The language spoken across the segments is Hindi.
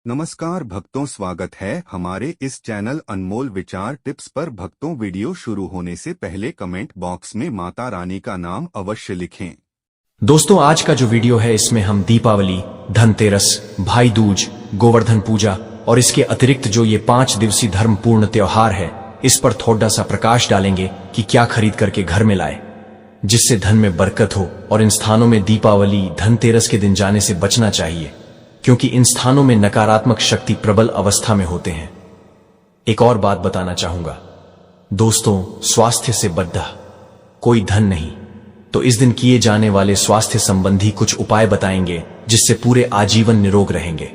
नमस्कार भक्तों, स्वागत है हमारे इस चैनल अनमोल विचार टिप्स पर। भक्तों, वीडियो शुरू होने से पहले कमेंट बॉक्स में माता रानी का नाम अवश्य लिखें। दोस्तों, आज का जो वीडियो है इसमें हम दीपावली, धनतेरस, भाई दूज, गोवर्धन पूजा और इसके अतिरिक्त जो ये 5 दिवसीय धर्मपूर्ण त्योहार है, इस पर थोड़ा सा प्रकाश डालेंगे कि क्या खरीद करके घर में लाए जिससे धन में बरकत हो। और इन स्थानों में दीपावली, धनतेरस के दिन जाने से बचना चाहिए क्योंकि इन स्थानों में नकारात्मक शक्ति प्रबल अवस्था में होते हैं। एक और बात बताना चाहूंगा दोस्तों, स्वास्थ्य से बद्धा कोई धन नहीं, तो इस दिन किए जाने वाले स्वास्थ्य संबंधी कुछ उपाय बताएंगे जिससे पूरे आजीवन निरोग रहेंगे।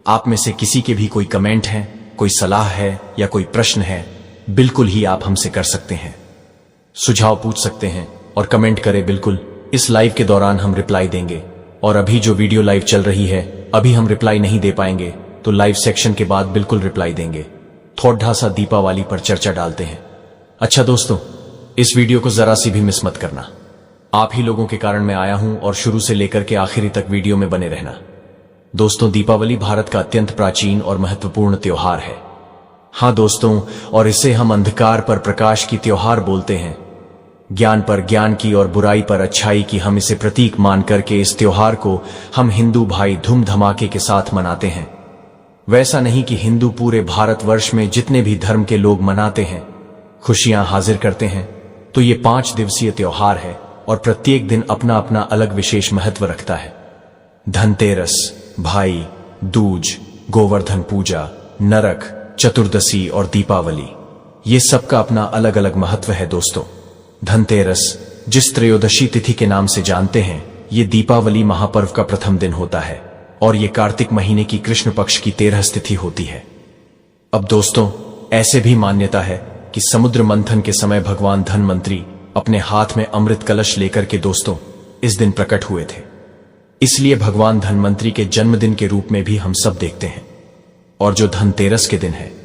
आप में से किसी के भी कोई कमेंट है, कोई सलाह है या कोई प्रश्न है, बिल्कुल ही आप हमसे कर सकते हैं, सुझाव पूछ सकते हैं और कमेंट करें। बिल्कुल इस लाइव के दौरान हम रिप्लाई देंगे। और अभी जो वीडियो लाइव चल रही है, अभी हम रिप्लाई नहीं दे पाएंगे, तो लाइव सेक्शन के बाद बिल्कुल रिप्लाई देंगे। थोड़ा सा दीपावली पर चर्चा डालते हैं। अच्छा दोस्तों, इस वीडियो को जरा सी भी मिस मत करना। आप ही लोगों के कारण मैं आया हूं और शुरू से लेकर के आखिरी तक वीडियो में बने रहना। दोस्तों, दीपावली भारत का अत्यंत प्राचीन और महत्वपूर्ण त्योहार है। हाँ दोस्तों, और इसे हम अंधकार पर प्रकाश की त्योहार बोलते हैं। ज्ञान पर ज्ञान की और बुराई पर अच्छाई की हम इसे प्रतीक मान करके इस त्योहार को हम हिंदू भाई धूम धमाके के साथ मनाते हैं। वैसा नहीं कि हिंदू पूरे भारतवर्ष में जितने भी धर्म के लोग मनाते हैं, खुशियां हाजिर करते हैं, तो ये 5 दिवसीय त्योहार है और प्रत्येक दिन अपना अपना अलग विशेष महत्व रखता है। धनतेरस, भाई दूज, गोवर्धन पूजा, नरक चतुर्दशी और दीपावली, ये सबका अपना अलग अलग महत्व है। दोस्तों, धनतेरस, जिस त्रयोदशी तिथि के नाम से जानते हैं, ये दीपावली महापर्व का प्रथम दिन होता है और ये कार्तिक महीने की कृष्ण पक्ष की 13 तिथि होती है। अब दोस्तों, ऐसे भी मान्यता है कि समुद्र मंथन के समय भगवान धनवंतरी अपने हाथ में अमृत कलश लेकर के दोस्तों इस दिन प्रकट हुए थे। इसलिए भगवान धनवंतरी के जन्मदिन के रूप में भी हम सब देखते हैं। और जो धनतेरस के दिन है,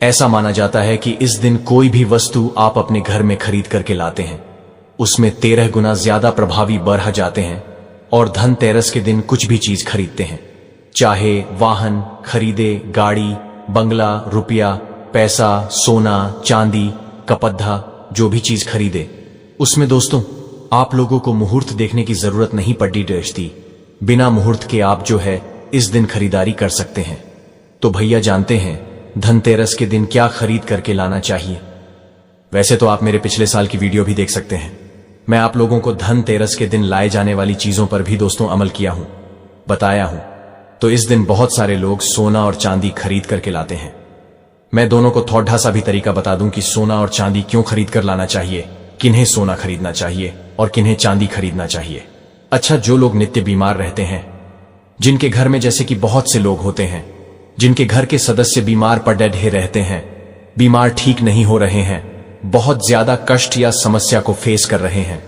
ऐसा माना जाता है कि इस दिन कोई भी वस्तु आप अपने घर में खरीद करके लाते हैं, उसमें 13 गुना ज्यादा प्रभावी बढ़ जाते हैं। और धनतेरस के दिन कुछ भी चीज खरीदते हैं, चाहे वाहन खरीदे, गाड़ी, बंगला, रुपया, पैसा, सोना, चांदी, कपद्धा, जो भी चीज खरीदे, उसमें दोस्तों आप लोगों को मुहूर्त देखने की जरूरत नहीं पड़ी दोस्ती। बिना मुहूर्त के आप जो है इस दिन खरीदारी कर सकते हैं। तो भैया जानते हैं धनतेरस के दिन क्या खरीद करके लाना चाहिए? वैसे तो आप मेरे पिछले साल की वीडियो भी देख सकते हैं। मैं आप लोगों को धनतेरस के दिन लाए जाने वाली चीजों पर भी दोस्तों अमल किया हूं, बताया हूं। तो इस दिन बहुत सारे लोग सोना और चांदी खरीद करके लाते हैं। मैं दोनों को थोड़ा सा भी तरीका बता दूं कि सोना और चांदी क्यों खरीद कर लाना चाहिए, किन्हें सोना खरीदना चाहिए और किन्हें चांदी खरीदना चाहिए। अच्छा, जो लोग नित्य बीमार रहते हैं, जिनके घर में जैसे कि बहुत से लोग होते हैं, जिनके घर के सदस्य बीमार पड़े रहते हैं, बीमार ठीक नहीं हो रहे हैं, बहुत ज्यादा कष्ट या समस्या को फेस कर रहे हैं,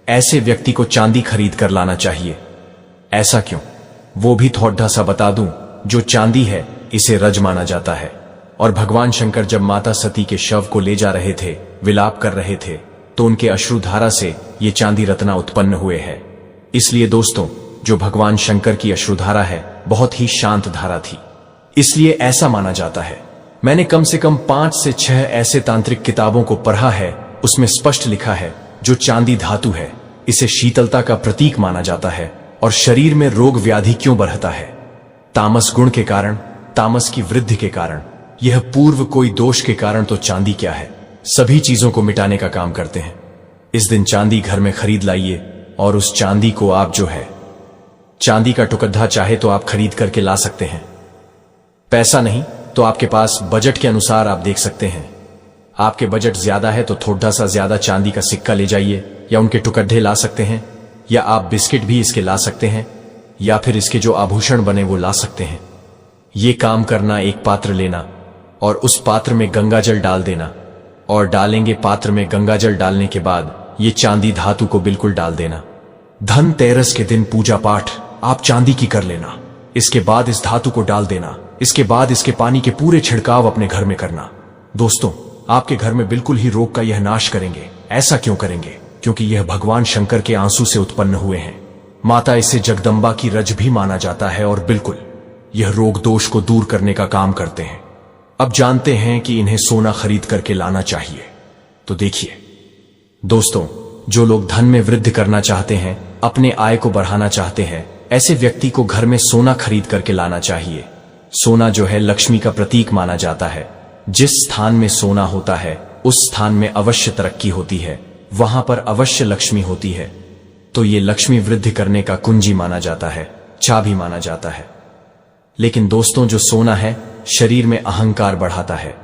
ऐसे व्यक्ति को चांदी खरीद कर लाना चाहिए। ऐसा क्यों, वो भी थोड़ा सा बता दूं। जो चांदी है, इसे रज माना जाता है और भगवान शंकर जब माता सती के शव को ले जा रहे थे, विलाप कर रहे थे, तो उनके अश्रुधारा से ये चांदी रत्ना उत्पन्न हुए हैं। इसलिए दोस्तों, जो भगवान शंकर की अश्रुधारा है, बहुत ही शांत धारा थी, इसलिए ऐसा माना जाता है। मैंने कम से कम 5 से 6 ऐसे तांत्रिक किताबों को पढ़ा है, उसमें स्पष्ट लिखा है जो चांदी धातु है, इसे शीतलता का प्रतीक माना जाता है। और शरीर में रोग व्याधि क्यों बढ़ता है? तामस गुण के कारण, तामस की वृद्धि के कारण, यह पूर्व कोई दोष के कारण। तो चांदी क्या है, सभी चीजों को मिटाने का काम करते हैं। इस दिन चांदी घर में खरीद लाइए और उस चांदी को आप जो है, चांदी का टुकड़ा चाहे तो आप खरीद करके ला सकते हैं। पैसा नहीं तो आपके पास बजट के अनुसार आप देख सकते हैं। आपके बजट ज्यादा है तो थोड़ा सा ज्यादा चांदी का सिक्का ले जाइए, या उनके टुकड़े ला सकते हैं, या आप बिस्किट भी इसके ला सकते हैं, या फिर इसके जो आभूषण बने वो ला सकते हैं। ये काम करना, एक पात्र लेना और उस पात्र में गंगाजल डाल देना, और डालेंगे पात्र में गंगाजल डालने के बाद ये चांदी धातु को बिल्कुल डाल देना। धनतेरस के दिन पूजा पाठ आप चांदी की कर लेना, इसके बाद इस धातु को डाल देना, इसके बाद इसके पानी के पूरे छिड़काव अपने घर में करना। दोस्तों, आपके घर में बिल्कुल ही रोग का यह नाश करेंगे। ऐसा क्यों करेंगे? क्योंकि यह भगवान शंकर के आंसू से उत्पन्न हुए हैं। माता इसे जगदम्बा की रज भी माना जाता है और बिल्कुल यह रोग दोष को दूर करने का काम करते हैं। अब जानते हैं कि इन्हें सोना खरीद करके लाना चाहिए। तो देखिए दोस्तों, जो लोग धन में वृद्धि करना चाहते हैं, अपने आय को बढ़ाना चाहते हैं, ऐसे व्यक्ति को घर में सोना खरीद करके लाना चाहिए। सोना जो है लक्ष्मी का प्रतीक माना जाता है। जिस स्थान में सोना होता है उस स्थान में अवश्य तरक्की होती है, वहां पर अवश्य लक्ष्मी होती है। तो ये लक्ष्मी वृद्धि करने का कुंजी माना जाता है, चाबी माना जाता है। लेकिन दोस्तों, जो सोना है शरीर में अहंकार बढ़ाता है,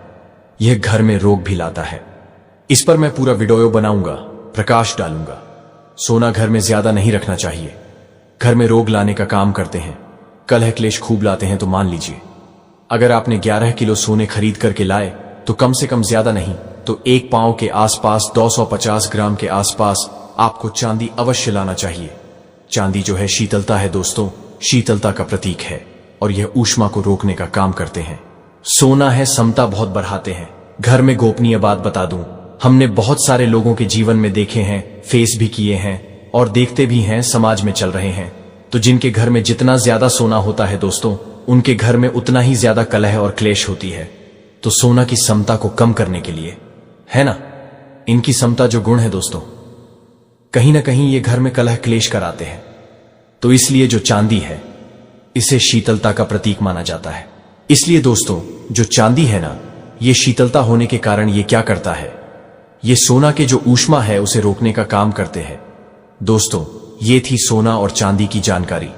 यह घर में रोग भी लाता है। इस पर मैं पूरा वीडियो बनाऊंगा, प्रकाश डालूंगा। सोना घर में ज्यादा नहीं रखना चाहिए, घर में रोग लाने का काम करते हैं, कलह क्लेश खूब लाते हैं। तो मान लीजिए अगर आपने 11 किलो सोने खरीद करके लाए तो कम से कम ज्यादा नहीं तो 1 पांव के आसपास 250 ग्राम के आसपास आपको चांदी अवश्य लाना चाहिए। चांदी जो है शीतलता है दोस्तों, शीतलता का प्रतीक है और यह ऊष्मा को रोकने का काम करते हैं। सोना है समता बहुत बढ़ाते हैं। घर में गोपनीय बात बता दूं, हमने बहुत सारे लोगों के जीवन में देखे हैं, फेस भी किए हैं और देखते भी हैं, समाज में चल रहे हैं। तो जिनके घर में जितना ज्यादा सोना होता है दोस्तों, उनके घर में उतना ही ज्यादा कलह और क्लेश होती है। तो सोना की समता को कम करने के लिए, है ना, इनकी समता जो गुण है दोस्तों, कहीं ना कहीं ये घर में कलह क्लेश कराते हैं। तो इसलिए जो चांदी है इसे शीतलता का प्रतीक माना जाता है। इसलिए दोस्तों, जो चांदी है ना, ये शीतलता होने के कारण ये क्या करता है, ये सोना के जो ऊष्मा है उसे रोकने का काम करते हैं। दोस्तों, ये थी सोना और चांदी की जानकारी।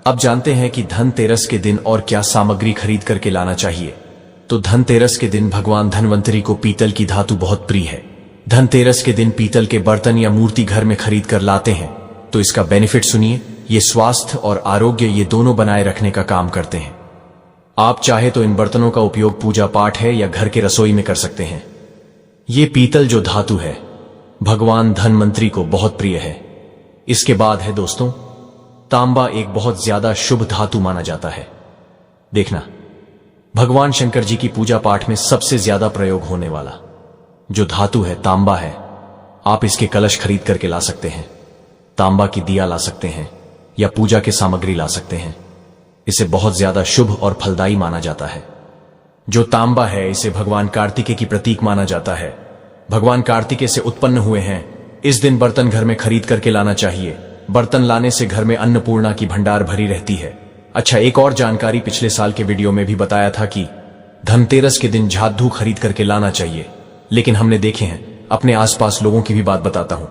अब जानते हैं कि धनतेरस के दिन और क्या सामग्री खरीद करके लाना चाहिए। तो धनतेरस के दिन भगवान धनवंतरी को पीतल की धातु बहुत प्रिय है। धनतेरस के दिन पीतल के बर्तन या मूर्ति घर में खरीद कर लाते हैं। तो इसका बेनिफिट सुनिए, ये स्वास्थ्य और आरोग्य ये दोनों बनाए रखने का काम करते हैं। आप चाहे तो इन बर्तनों का उपयोग पूजा पाठ है या घर के रसोई में कर सकते हैं। ये पीतल जो धातु है भगवान धनवंतरी को बहुत प्रिय है। इसके बाद है दोस्तों तांबा, एक बहुत ज्यादा शुभ धातु माना जाता है। देखना, भगवान शंकर जी की पूजा पाठ में सबसे ज्यादा प्रयोग होने वाला जो धातु है तांबा है। आप इसके कलश खरीद करके ला सकते हैं, तांबा की दिया ला सकते हैं या पूजा के सामग्री ला सकते हैं। इसे बहुत ज्यादा शुभ और फलदायी माना जाता है। जो तांबा है इसे भगवान कार्तिकेय की प्रतीक माना जाता है। भगवान कार्तिकेय से उत्पन्न हुए हैं। इस दिन बर्तन घर में खरीद करके लाना चाहिए। बर्तन लाने से घर में अन्नपूर्णा की भंडार भरी रहती है। अच्छा, एक और जानकारी पिछले साल के वीडियो में भी बताया था कि धनतेरस के दिन झाड़ू खरीद करके लाना चाहिए, लेकिन हमने देखे हैं, अपने आसपास लोगों की भी बात बताता हूं,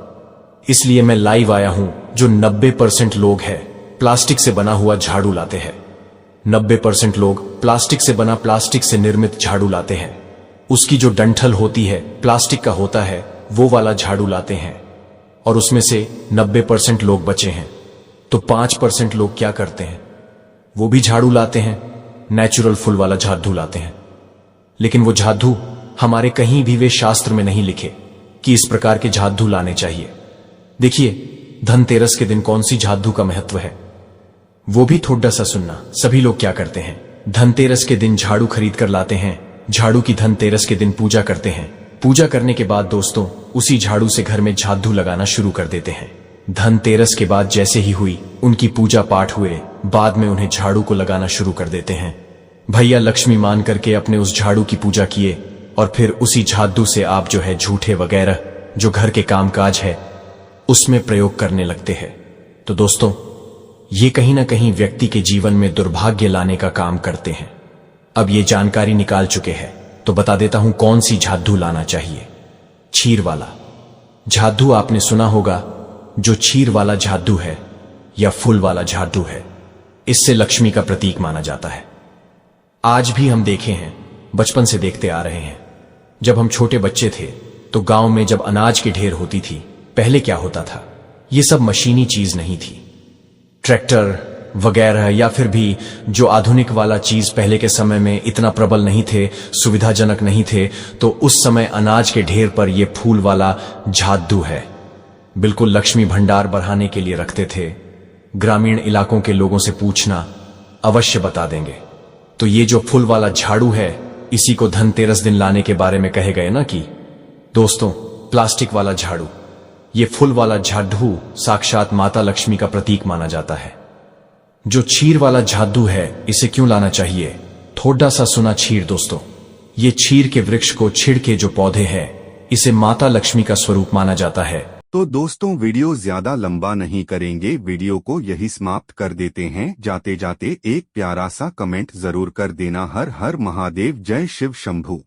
इसलिए मैं लाइव आया हूं। जो 90% लोग हैं प्लास्टिक से बना हुआ झाड़ू लाते हैं। 90% लोग प्लास्टिक से बना, प्लास्टिक से निर्मित झाड़ू लाते हैं। उसकी जो डंठल होती है प्लास्टिक का होता है, वो वाला झाड़ू लाते हैं और उसमें से 90% लोग बचे हैं। तो 5% लोग क्या करते हैं, वो भी झाड़ू लाते हैं, नेचुरल फुल वाला झाड़ू लाते हैं। लेकिन वो झाड़ू हमारे कहीं भी वे शास्त्र में नहीं लिखे कि इस प्रकार के झाड़ू लाने चाहिए। देखिए, धनतेरस के दिन कौन सी झाड़ू का महत्व है वो भी थोड़ा सा सुनना। सभी लोग क्या करते हैं, धनतेरस के दिन झाड़ू खरीद कर लाते हैं। झाड़ू की धनतेरस के दिन पूजा करते हैं। पूजा करने के बाद दोस्तों उसी झाड़ू से घर में झाड़ू लगाना शुरू कर देते हैं। धनतेरस के बाद जैसे ही हुई उनकी पूजा पाठ हुए, बाद में उन्हें झाड़ू को लगाना शुरू कर देते हैं। भैया लक्ष्मी मान करके अपने उस झाड़ू की पूजा किए और फिर उसी झाड़ू से आप जो है झूठे वगैरह जो घर के कामकाज है उसमें प्रयोग करने लगते हैं। तो दोस्तों, ये कहीं ना कहीं व्यक्ति के जीवन में दुर्भाग्य लाने का काम करते हैं। अब ये जानकारी निकाल चुके हैं तो बता देता हूं कौन सी झाड़ू लाना चाहिए। क्षीर वाला झाड़ू आपने सुना होगा। जो क्षीर वाला झाड़ू है या फूल वाला झाड़ू है, इससे लक्ष्मी का प्रतीक माना जाता है। आज भी हम देखे हैं, बचपन से देखते आ रहे हैं। जब हम छोटे बच्चे थे तो गांव में जब अनाज की ढेर होती थी, पहले क्या होता था, ये सब मशीनी चीज नहीं थी। ट्रैक्टर वगैरह या फिर भी जो आधुनिक वाला चीज पहले के समय में इतना प्रबल नहीं थे, सुविधाजनक नहीं थे। तो उस समय अनाज के ढेर पर ये फूल वाला झाड़ू है, बिल्कुल लक्ष्मी भंडार बढ़ाने के लिए रखते थे। ग्रामीण इलाकों के लोगों से पूछना, अवश्य बता देंगे। तो ये जो फूल वाला झाड़ू है, इसी को धनतेरस दिन लाने के बारे में कहे गए ना कि दोस्तों, प्लास्टिक वाला झाड़ू, ये फूल वाला झाड़ू साक्षात माता लक्ष्मी का प्रतीक माना जाता है। जो क्षीर वाला झादू है इसे क्यों लाना चाहिए? थोड़ा सा सुना क्षीर दोस्तों। ये क्षीर के वृक्ष को छिड़ के जो पौधे हैं इसे माता लक्ष्मी का स्वरूप माना जाता है। तो दोस्तों वीडियो ज्यादा लंबा नहीं करेंगे, वीडियो को यही समाप्त कर देते हैं। जाते जाते एक प्यारा सा कमेंट जरूर कर देना। हर हर महादेव, जय शिव शंभू।